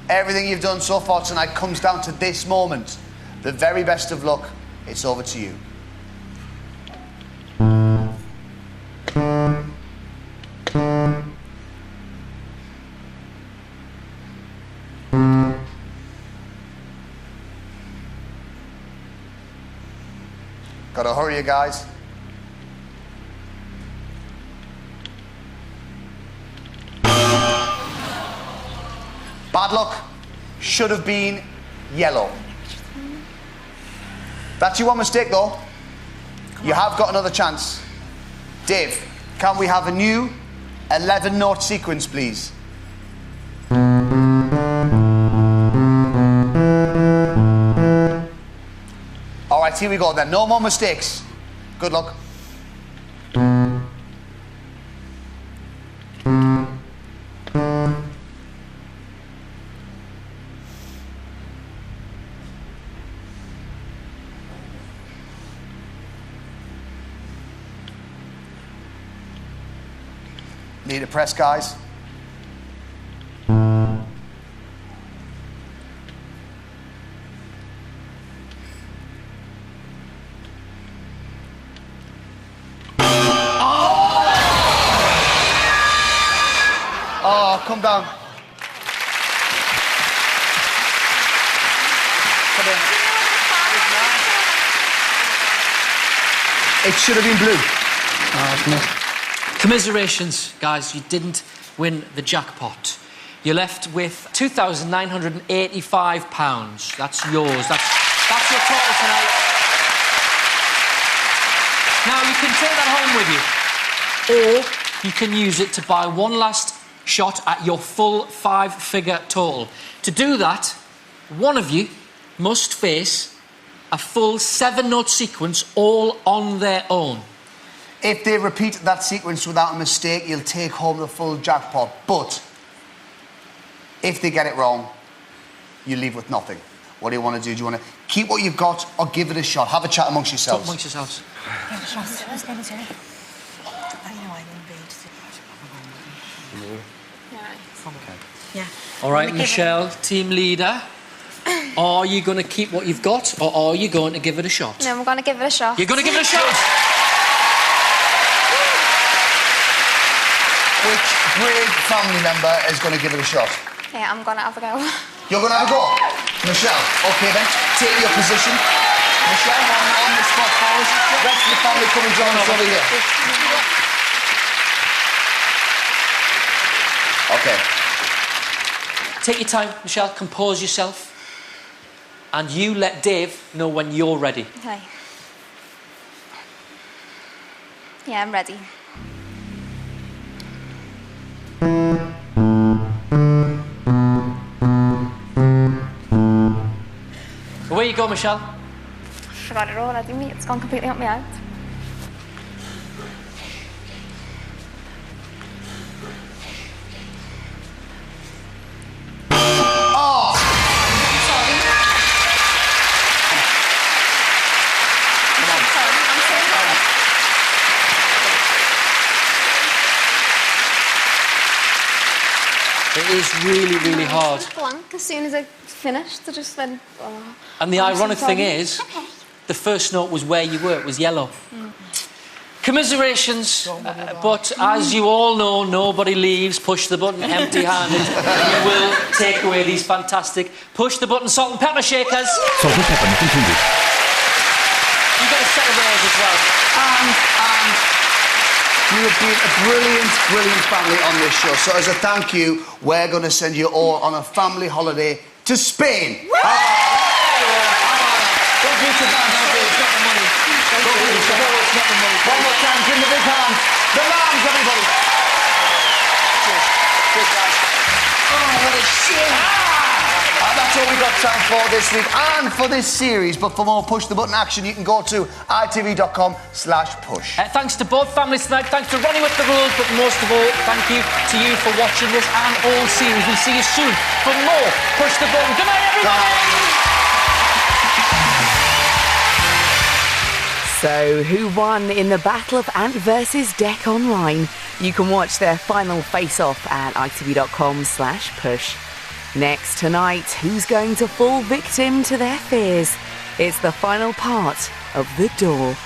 Everything you've done so far tonight comes down to this moment. The very best of luck. It's over to you. Gotta hurry, you guys. Bad luck. Should have been yellow. That's your one mistake, though. You have got another chance. Dave, can we have a new 11-note sequence, please? All right, here we go then. No more mistakes. Good luck. Need to press, guys. Oh, come down. Come in. It should have been blue. Commiserations, guys, you didn't win the jackpot. You're left with £2,985. That's yours. That's your total tonight. Now, you can take that home with you, or you can use it to buy one last shot at your full 5-figure total. To do that, one of you must face a full 7-note sequence all on their own. If they repeat that sequence without a mistake, you'll take home the full jackpot. But if they get it wrong, you leave with nothing. What do you want to do? Do you want to keep what you've got or give it a shot? Have a chat amongst yourselves. Talk amongst yourselves. Yeah. All right, Michelle, team leader. Are you going to keep what you've got, or are you going to give it a shot? No, I'm going to give it a shot. You're going to give it a shot? Which brave family member is going to give it a shot? Yeah, I'm going to have a go. You're going to have a go? Michelle, OK then, take your position. Michelle, on the spot for us. Rest of the family come and join us over here. OK. Take your time, Michelle, compose yourself. And you let Dave know when you're ready. Okay. Yeah, I'm ready. Away you go, Michelle. I forgot it already, mate. It's gone completely up my head. It is really, really hard. Blank as soon as I finished. I just went, oh. And the ironic thing is, the first note was where you were. It was yellow. Commiserations, but as you all know, nobody leaves Push the Button empty-handed. You will take away these fantastic Push the Button salt and pepper shakers. Salt and pepper, nothing included. You get a set of those as well. And you have been a brilliant, brilliant family on this show. So as a thank you, we're going to send you all on a family holiday to Spain. Don't be too bad, it's not the money. It's not the money. One more time, give them a big hand. The Lambs, everybody. Cheers. Cheers, guys. Oh, what a shame. And that's all we've got time for this week and for this series. But for more Push the Button action, you can go to itv.com/push. Thanks to both families tonight. Thanks to Ronnie with the rules, but most of all, thank you to you for watching this and all series. We'll see you soon for more Push the Button. Good night, everybody. So, who won in the Battle of Ant versus Deck Online? You can watch their final face-off at itv.com/push. Next tonight, who's going to fall victim to their fears? It's the final part of The Door.